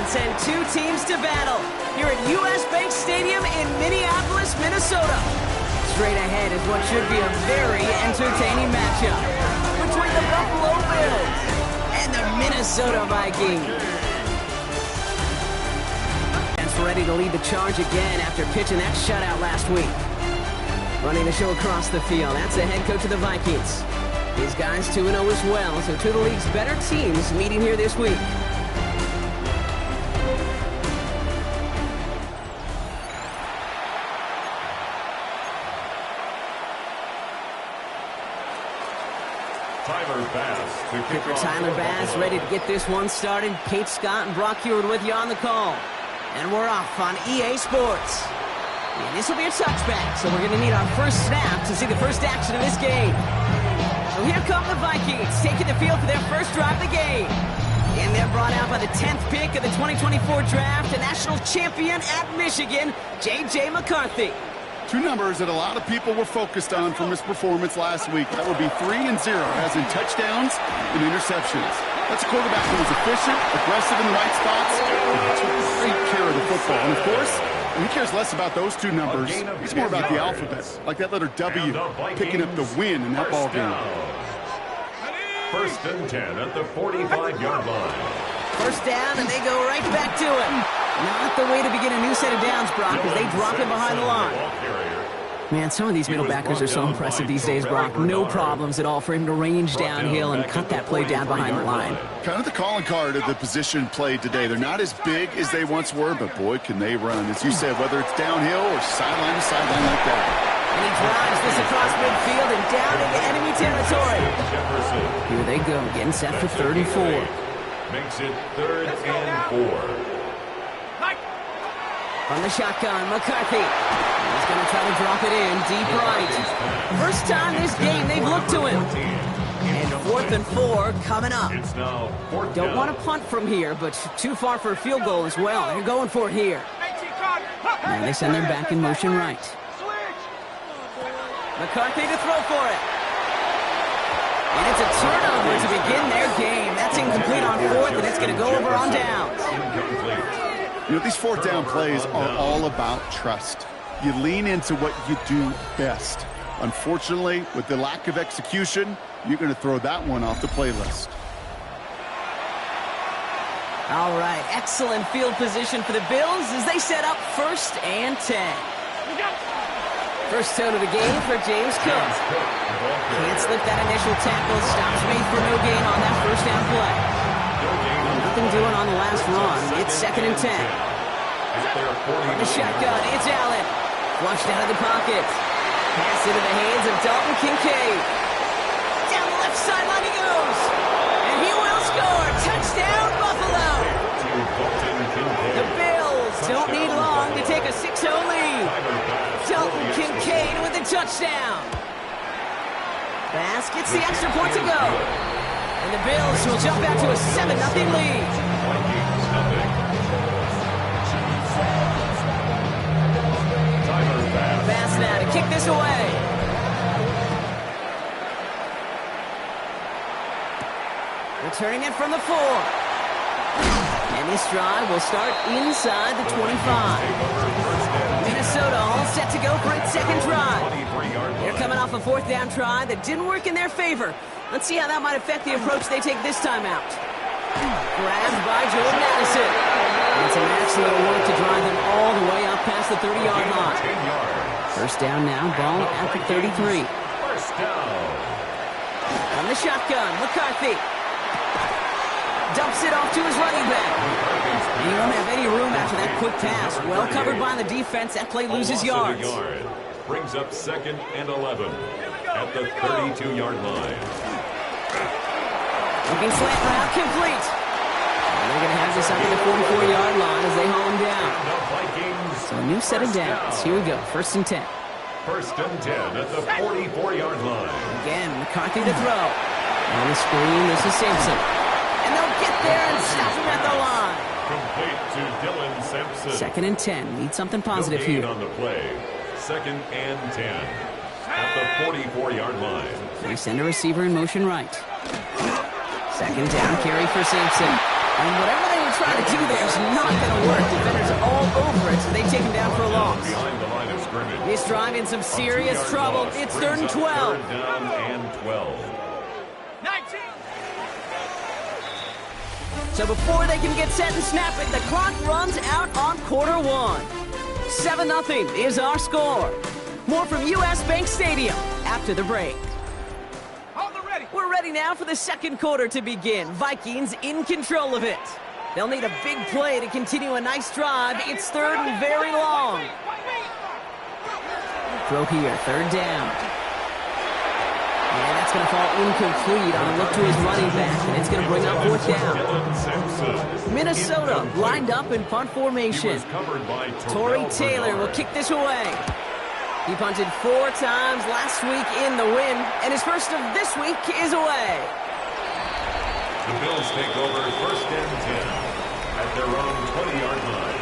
and send two teams to battle here at U.S. Bank Stadium in Minneapolis, Minnesota. Straight ahead is what should be a very entertaining matchup between the Buffalo Bills and the Minnesota Vikings. That's ready to lead the charge again after pitching that shutout last week. Running the show across the field, that's the head coach of the Vikings. These guys 2-0 as well, so two of the league's better teams meeting here this week. Tyler Bass ready to get this one started. Kate Scott and Brock Heward with you on the call. And we're off on EA Sports. And this will be a touchback, so we're going to need our first snap to see the first action of this game. So here come the Vikings, taking the field for their first drive of the game. And they're brought out by the 10th pick of the 2024 draft, a national champion at Michigan, J.J. McCarthy. Two numbers that a lot of people were focused on from his performance last week. That would be 3 and 0, as in touchdowns and interceptions. That's a quarterback who was efficient, aggressive in the right spots, and took great care of the football. And, of course, he cares less about those two numbers. It's more about the alphabet, like that letter W, picking up the win in that ball game. First and 10 at the 45-yard line. First down, and they go right back to it. Not the way to begin a new set of downs, Brock, as they drop him behind the line. Man, some of these middle backers are so impressive these days, Brock. No problems at all for him to range downhill and cut that play down behind the line. Kind of the calling card of the position played today. They're not as big as they once were, but boy, can they run. As you said, whether it's downhill or sideline to sideline like that. And he drives this across midfield and down into enemy territory. Here they go, getting set for 3rd and 4. Makes it 3rd and 4. From the shotgun, McCarthy. He's going to try to drop it in deep right. First time this game they've looked to him. And 4th and 4 coming up. Don't want to punt from here, but too far for a field goal as well. They're going for it here. And they send their back in motion right. McCarthy to throw for it. And it's a turnover to begin their game. That's incomplete on 4th, and it's going to go over on downs. You know, these 4th down plays are all about trust. You lean into what you do best. Unfortunately, with the lack of execution, you're going to throw that one off the playlist. All right, excellent field position for the Bills as they set up 1st and 10. First tone of the game for James Cook. Can't slip that initial tackle. Stops made for no gain on that first down play. Nothing doing on the last run. It's 2nd and 10. From the shotgun, it's Allen. Flushed out of the pocket. Pass into the hands of Dalton Kincaid. Down the left sideline he goes. And he will score. Touchdown, Buffalo. The Bills don't need long to take a 6-0 lead. Dalton Kincaid with a touchdown. Bass gets the extra point to go. And the Bills will jump back to a 7-0 lead. Bass now to kick this away. Returning it from the 4. And this drive will start inside the 25. Minnesota all set to go for its 2nd drive. They're coming off a 4th down try that didn't work in their favor. Let's see how that might affect the approach they take this time out. Grabbed by Jordan Addison. And some excellent work to drive them all the way up past the 30-yard line. First down now, ball at the 33. First down. From the shotgun, McCarthy. Dumps it off to his running back. And he won't have any room after that quick pass. Well covered by the defense. That play loses yards. Brings up 2nd and 11 at the 32-yard line. Looking slant route complete. And they're going to have this up at the 44-yard line as they haul him down. So a new set of downs. Here we go. 1st and 10. 1st and 10 at the 44-yard line. Again, McCarthy to throw. On the screen, this is Sampson. And they'll get there and stop him at the line. Complete to Dylan Sampson. 2nd and 10. Need something positive no gain here. On the play. 2nd and 10 at the 44-yard line. They send a receiver in motion right. 2nd down carry for Sampson. And whatever they were they're trying to do there is not going to work. Defenders all over it, so they take him down for a loss. Behind the line of scrimmage. This drive in some serious trouble. It's 3rd and 12. Third down and 12. So before they can get set and snap it, the clock runs out on quarter 1. 7-0 is our score. More from US Bank Stadium after the break. We're ready now for the second quarter to begin. Vikings in control of it. They'll need a big play to continue a nice drive. It's 3rd and very long. Throw here, 3rd down. And that's going to fall incomplete on a look to his running back, and it's going to bring up 4th down. Minnesota lined up in punt formation. Tory Taylor will kick this away. He punted 4 times last week in the win, and his first of this week is away. The Bills take over 1st and 10 at their own 20-yard line.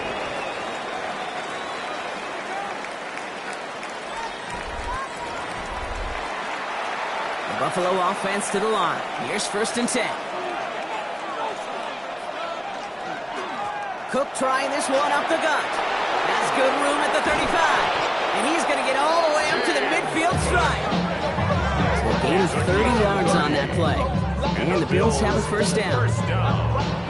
Buffalo offense to the line. Here's 1st and 10. Cook trying this one up the gut. Has good room at the 35. And he's going to get all the way up to the midfield stripe. So the gain is 30 yards on that play. And the Bills have a 1st down.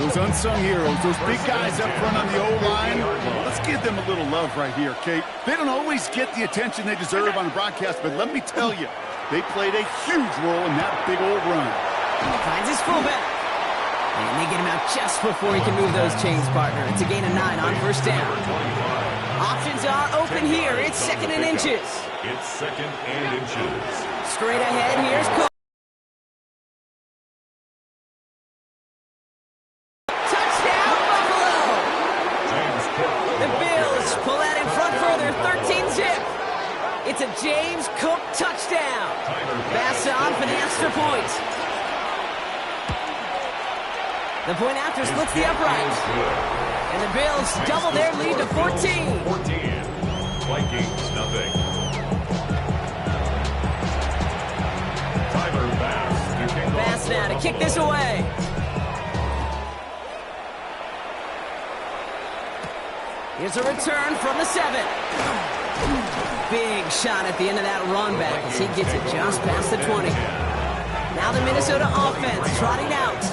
Those unsung heroes, those big guys up front on the O-line, let's give them a little love right here, Kate. They don't always get the attention they deserve on the broadcast, but let me tell you, they played a huge role in that big old run. Finds his fullback. And they get him out just before he can move those chains, partner. It's a gain of 9 on 1st down. Options are open here. It's 2nd and inches. It's 2nd and inches. Straight ahead, here's Cook. Touchdown, Buffalo! The Bills pull that in front further, 13-zip. It's a James Cook touchdown. Pass on, finance for point. The point after splits the upright. And the Bills double their lead to 14. 14. Vikings, nothing. Tyler Bass Now to kick this away. Here's a return from the 7. Big shot at the end of that run back as he gets it just past the 20. Now the Minnesota offense trotting out.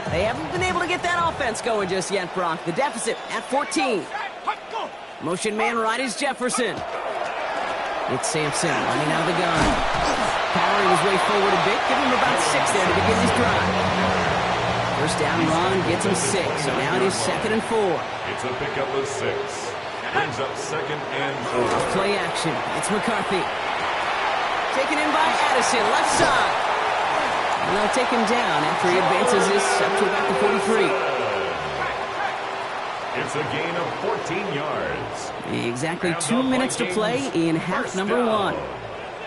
They haven't been able to get that offense going just yet, Brock. The deficit at 14. Motion man right is Jefferson. It's Sampson running out of the gun. Powering his way forward a bit. Give him about 6 there to begin this drive. 1st down run gets him 6. So now it is 2nd and 4. It's a pickup of 6. Brings up 2nd and 4. Play action. It's McCarthy. Taken in by Addison, left side. And they'll take him down after he advances this up to about the 43. It's a gain of 14 yards. Exactly 2 minutes to play in half number 1.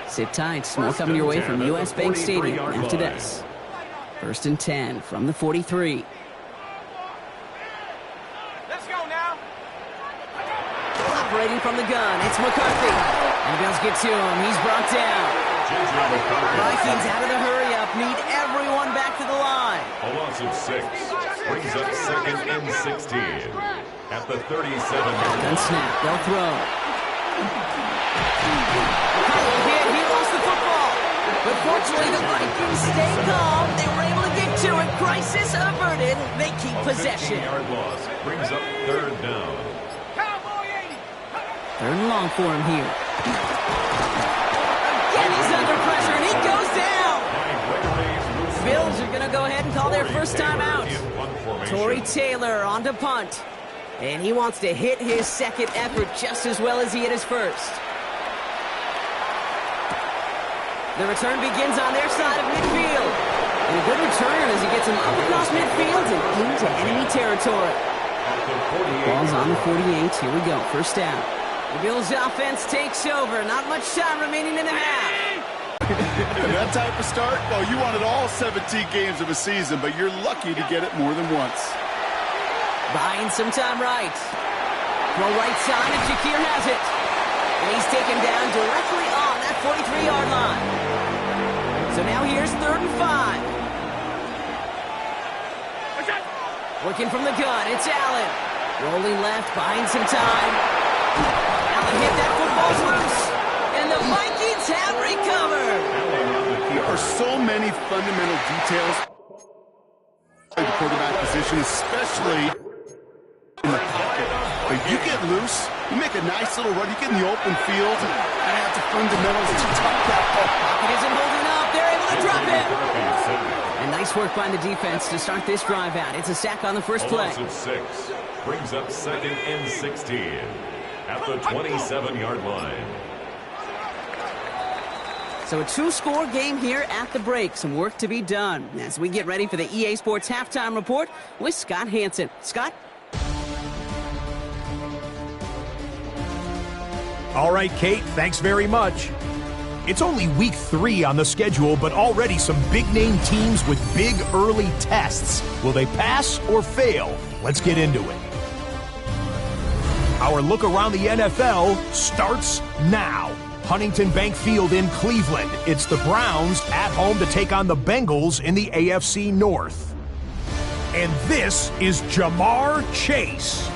Sit tight. More coming your way from US Bank Stadium after this. 1st and 10 from the 43. Operating from the gun, it's McCarthy. And the Bills get to him. He's brought down. Vikings out of the hurry-up. Need everyone back to the line. A loss of 6. Brings up 2nd and 16. At the 37. Gun snap. They'll throw. Hit. He lost the football. But fortunately, the Vikings stay calm. They were able to get to it. Crisis averted. They keep possession. 15-yard loss. Brings up 3rd down. 3rd and long for him here. And he's under pressure, and he goes down. Bills are going to go ahead and call their first time out. Tory Taylor on to punt. And he wants to hit his 2nd effort just as well as he hit his 1st. The return begins on their side of midfield. And a good return as he gets him up across midfield and into enemy territory. Ball's on the 48. Here we go. 1st down. The Bills offense takes over. Not much time remaining in the half. That type of start, well, you wanted all 17 games of a season, but you're lucky to get it more than once. Buying some time right. Throw right side, and Shakir has it. And he's taken down directly on that 43-yard line. So now here's 3rd and 5. Working from the gun, it's Allen. Rolling left, buying some time. Allen hit that football loose. And the Vikings have recovered. There are so many fundamental details in the quarterback position, especially in the pocket. But you get loose, you make a nice little run, you get in the open field, and have the fundamentals to tuck that ball. Pocket isn't holding up. They're able to drop it. And nice work by the defense to start this drive out. It's a sack on the first play. Loss of 6 brings up 2nd and 16 at the 27-yard line. So a 2-score game here at the break. Some work to be done as we get ready for the EA Sports Halftime Report with Scott Hansen. Scott? All right, Kate, thanks very much. It's only week 3 on the schedule, but already some big-name teams with big early tests. Will they pass or fail? Let's get into it. Our look around the NFL starts now. Huntington Bank Field in Cleveland. It's the Browns at home to take on the Bengals in the AFC North. And this is Jamar Chase.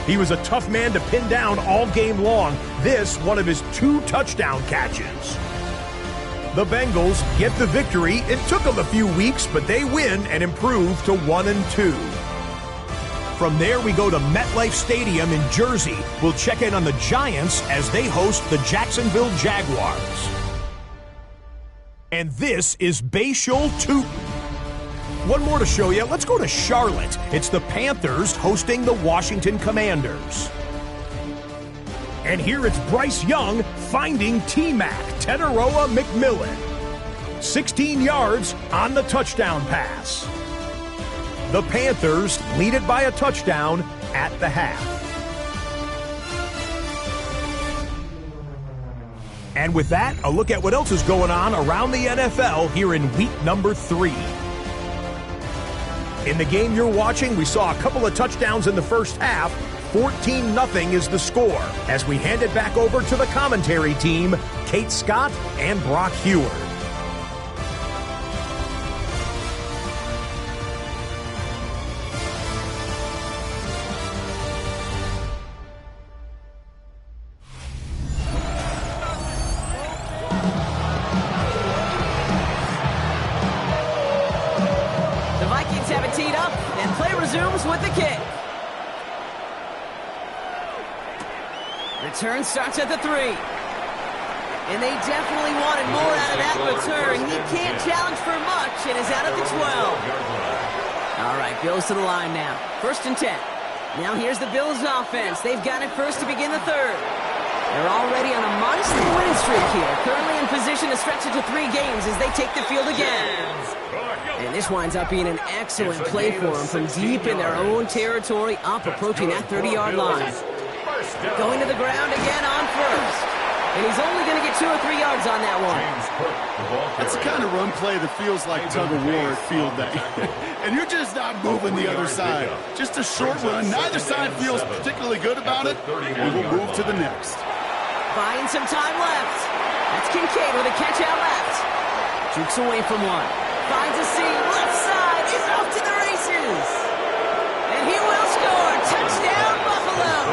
He was a tough man to pin down all game long. This, one of his 2 touchdown catches. The Bengals get the victory. It took them a few weeks, but they win and improve to 1-2. From there, we go to MetLife Stadium in Jersey. We'll check in on the Giants as they host the Jacksonville Jaguars. And this is Bayshul Tootin. One more to show you. Let's go to Charlotte. It's the Panthers hosting the Washington Commanders. And here it's Bryce Young finding T-Mac, Teteroa McMillan. 16 yards on the touchdown pass. The Panthers lead it by a touchdown at the half. And with that, a look at what else is going on around the NFL here in week number 3. In the game you're watching, we saw a couple of touchdowns in the first half. 14-0 is the score as we hand it back over to the commentary team, Kate Scott and Brock Heward. The Vikings have it teed up, and play resumes with the kick. Return starts at the 3. And they definitely wanted more out of that return. He can't challenge for much and is out at the 12. All right, Bills to the line now. 1st and 10. Now here's the Bills offense. They've got it first to begin the 3rd. They're already on a modest winning streak here. Currently in position to stretch it to 3 games as they take the field again. And this winds up being an excellent play for them from deep in their own territory, up approaching that 30-yard line. Going to the ground again on 1st. And he's only going to get 2 or 3 yards on that one. That's the kind of run play that feels like tug-of-war at field day. And you're just not moving the other side. Just a short run. Neither side feels particularly good about it. We will move to the next. Buying some time left. That's Kincaid with a catch out left. Jukes away from one. Finds a seam. Left side is off to the races. And he will score. Touchdown, Buffalo.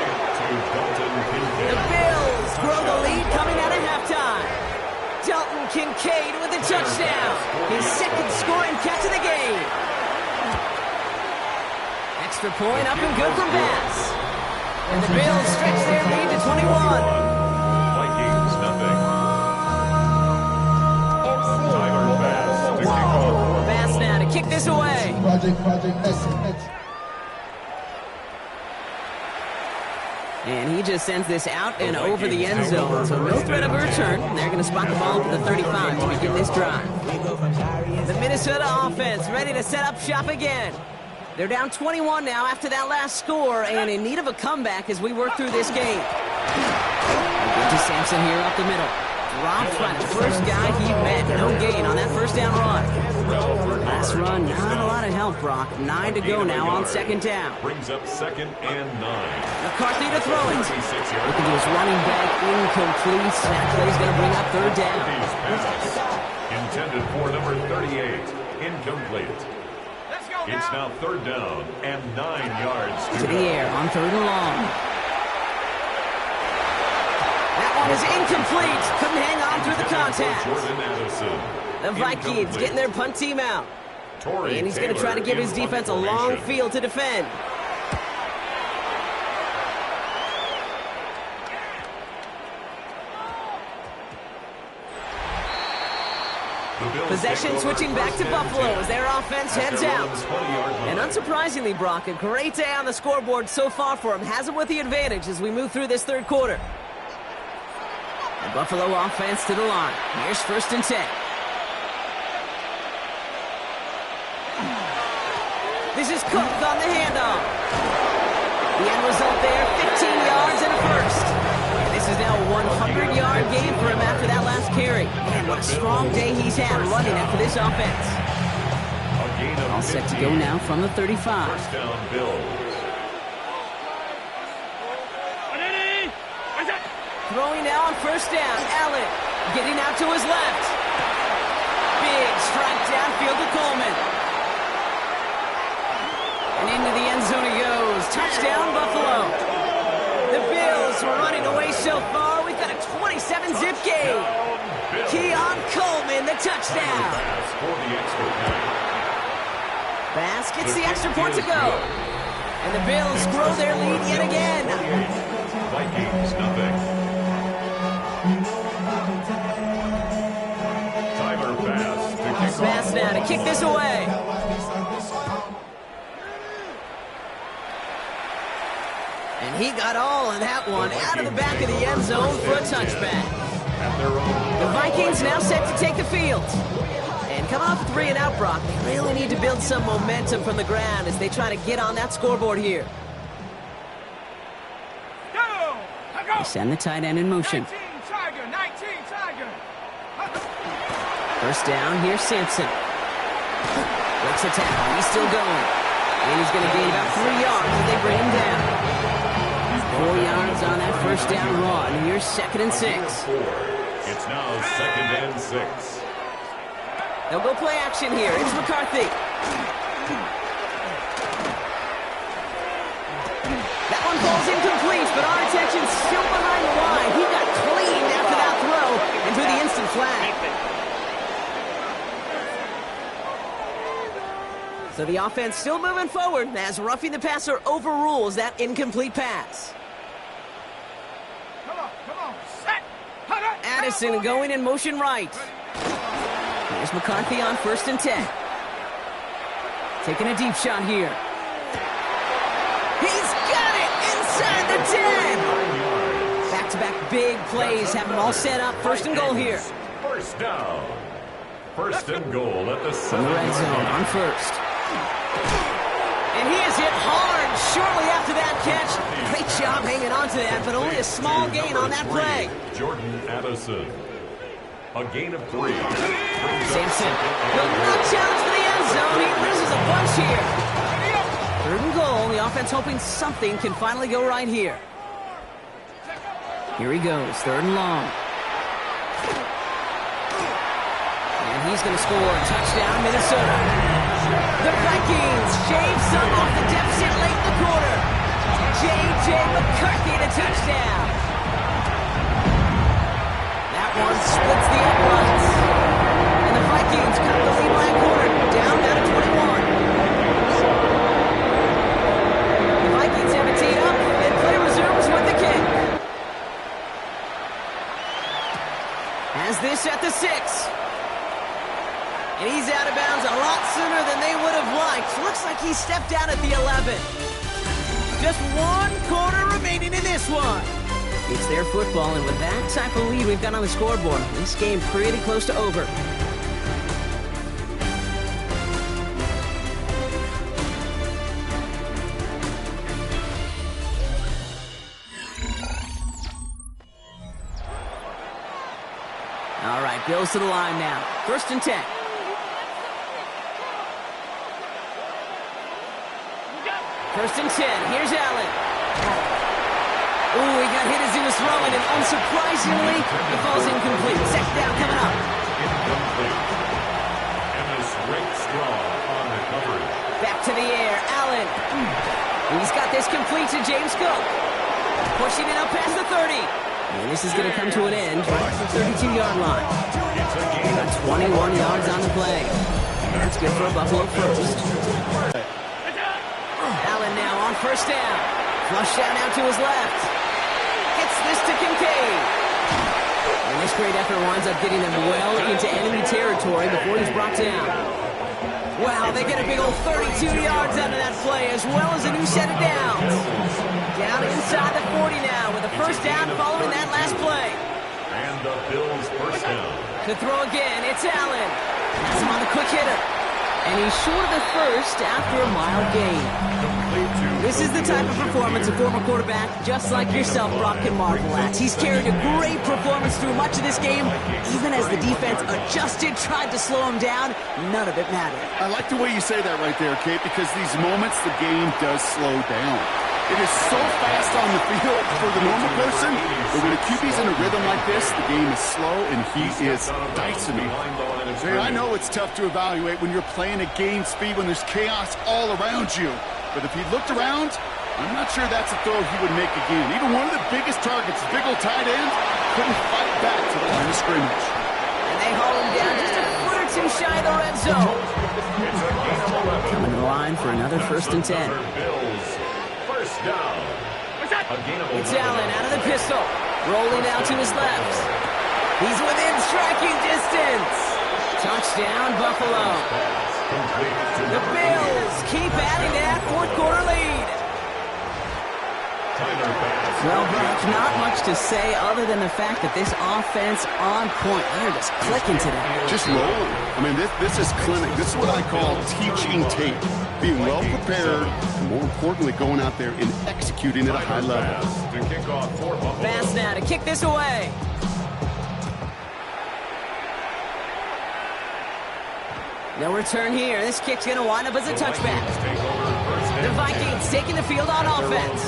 The Bills grow the lead coming out of halftime. Dalton Kincaid with a touchdown. His 2nd scoring catch of the game. Extra point up and good from Bass. And the Bills stretch their lead to 21. Vikings nothing. Tyler Bass to kick off. Bass now to kick this away. And he just sends this out and over the end zone. So no threat of a return. They're going to spot the ball at the 35 to begin this drive. The Minnesota offense ready to set up shop again. They're down 21 now after that last score and in need of a comeback as we work through this game. Into Sampson here up the middle. Dropped by the first guy he met. No gain on that first down run. Last run, not a lot of help, Brock. 9 to go now on 2nd down. Brings up 2nd and 9. McCarthy to throw it. Looking to his running back, incomplete. That play's going to bring up 3rd down. Intended for number 38, incomplete. It's now 3rd down and 9 yards To the air on 3rd and long. That one is incomplete. Couldn't hang on through the contact. The Vikings getting their punt team out. And he's going to try to give his defense a long field to defend. Possession switching back to Buffalo as their offense heads out. And unsurprisingly, Brock, a great day on the scoreboard so far for him. Has him with the advantage as we move through this 3rd quarter. The Buffalo offense to the line. Here's 1st and 10. This is Cook on the handoff. The end result there, 15 yards and a first. And this is now a 100-yard game for him after that last carry. Man, what a strong day he's had running it for this offense. All set to go now from the 35. First down, Bills. Throwing now on 1st down. Allen getting out to his left. Big strike downfield to Coleman. And into the end zone he goes. Touchdown, Buffalo. The Bills were running away so far. We've got a 27-zip game. Keon Coleman, the touchdown. Bass gets the extra point to go. And the Bills grow their lead yet again. Vikings, nothing. Timer pass to kick off. Bass now to kick this away. And he got all of that one out of the back of the end zone for a touchback. The Vikings now set to take the field. And coming off 3 and out, Brock, they really need to build some momentum from the ground as they try to get on that scoreboard here. They send the tight end in motion. 19 Tiger. 1st down, here's Sampson. Breaks the tackle, he's still going. And he's going to gain about 3 yards as they bring him down. 4 yards on that 1st down run. Here's 2nd and 6. It's now 2nd and 6. They'll go play action here. It's McCarthy. That one falls incomplete, but our attention's still behind the line. He got cleaned after that throw and drew the instant flag. So the offense still moving forward as roughing the passer overrules that incomplete pass. Come on, set. Addison going in motion right. Here's McCarthy on 1st and 10. Taking a deep shot here. He's got it inside the 10. Back-to-back big plays have them all set up. 1st and goal here. 1st down. 1st and goal at the From the red zone on 1st. And he is hit hard shortly after that catch. Great job hanging on to that, but only a small gain on that play. Jordan Addison. A gain of 3. Sampson will not challenge for the end zone. He loses a bunch here. 3rd and goal. The offense hoping something can finally go right here. Here he goes. 3rd and long. And he's going to score. Touchdown, Minnesota. The Vikings shave some off the deficit late in the quarter. J.J. McCarthy the touchdown. That one splits the uprights. And the Vikings cut the lead by a quarter, down to 21. The Vikings have it teed up, and play resumes with the kick. Has this at the 6. And he's out of bounds a lot sooner than they would have liked. Looks like he stepped out at the 11. Just 1 quarter remaining in this one. It's their football, and with that type of lead we've got on the scoreboard, this game pretty close to over. All right, Bills to the line now. 1st and 10. First and 10. Here's Allen. Ooh, he got hit as he was throwing, and unsurprisingly, he falls incomplete. 2nd down coming up. Incomplete. And is Rick Strong on the coverage. Back to the air. Allen. He's got this complete to James Cook. Pushing it up past the 30. And this is going to come to an end right at the 32-yard line. They got 21 yards on the play. That's good for a Buffalo first. Allen now on first down. Flush down out to his left. Gets this to Kincaid. And this great effort winds up getting them well into enemy territory before he's brought down. Wow, they get a big old 32 yards out of that play, as well as a new set of downs. Down inside the 40 now with a first down following that last play. And the Bills first down. To throw again, it's Allen. Has him on the quick hitter. And he's short of the first after a mild gain. This is the type of performance a former quarterback, just like yourself, Brock, can marvel at. He's carried a great performance through much of this game. Even as the defense adjusted, tried to slow him down, none of it mattered. I like the way you say that right there, Kate, because these moments the game does slow down. It is so fast on the field for the normal person, but when a QB's in a rhythm like this, the game is slow and he is dicing me. Hey, I know it's tough to evaluate when you're playing at game speed when there's chaos all around you. But if he looked around, I'm not sure that's a throw he would make again. Even one of the biggest targets, big old tight end, couldn't fight back to the line of scrimmage. And they haul him down just a foot or two shy of the red zone. Coming to the line for another 1st and 10. First down. It's Allen out of the pistol. Rolling out to his left. He's within striking distance. Touchdown, Buffalo. The Bills keep adding to that 4th quarter lead. Well, Brock, not much to say other than the fact that this offense on point. They're just clicking today. Just rolling. I mean, this is clinic. This is what I call teaching tape. Being well prepared, and more importantly, going out there and executing at a high level. Pass now to kick this away. No return here. This kick's going to wind up as a touchback. The Vikings taking the field on offense.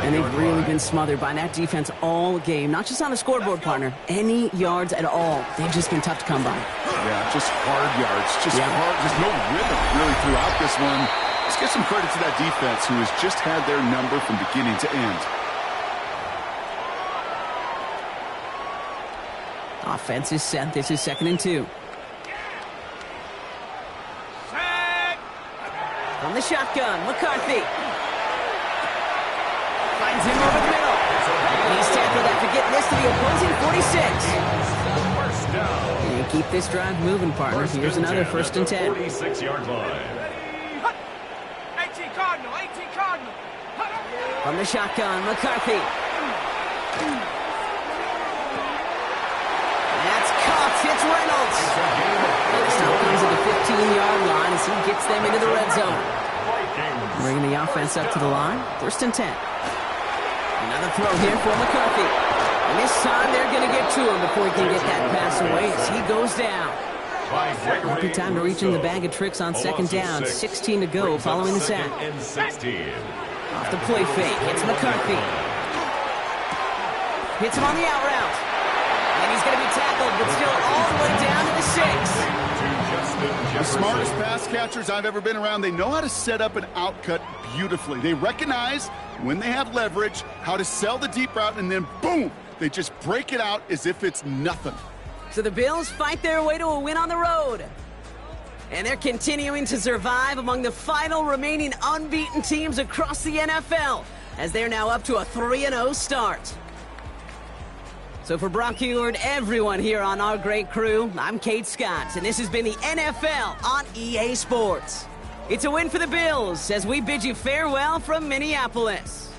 And they've really been smothered by that defense all game. Not just on the scoreboard, partner. Any yards at all. They've just been tough to come by. Yeah, just hard yards. Just hard. There's no rhythm really throughout this one. Let's give some credit to that defense who has just had their number from beginning to end. Offense is set. This is 2nd and 2. From the shotgun, McCarthy. Finds him over the middle. And he's tackled after getting this to the opposing 46. And keep this drive moving, partner. Here's another 1st and 10. 46-yard line. 18 Cardinal, 18 Cardinal. From the shotgun, McCarthy. That's caught. It's Reynolds. This now comes at the 15-yard line as he gets them into the red zone. Bringing the offense up to the line. 1st and 10. Another throw here for McCarthy. And this time they're going to get to him before he can get that pass away as he goes down. Good time to reach in the bag of tricks on 2nd down. 16 to go following the sack. Off the play fake. It's McCarthy. Hits him on the out route. And he's going to be tackled, but still all the way down to the 6. The smartest pass catchers I've ever been around, they know how to set up an out cut beautifully. They recognize when they have leverage, how to sell the deep route, and then boom, they just break it out as if it's nothing. So the Bills fight their way to a win on the road. And they're continuing to survive among the final remaining unbeaten teams across the NFL, as they're now up to a 3-0 start. So for Brock Huard, everyone here on our great crew, I'm Kate Scott, and this has been the NFL on EA Sports. It's a win for the Bills as we bid you farewell from Minneapolis.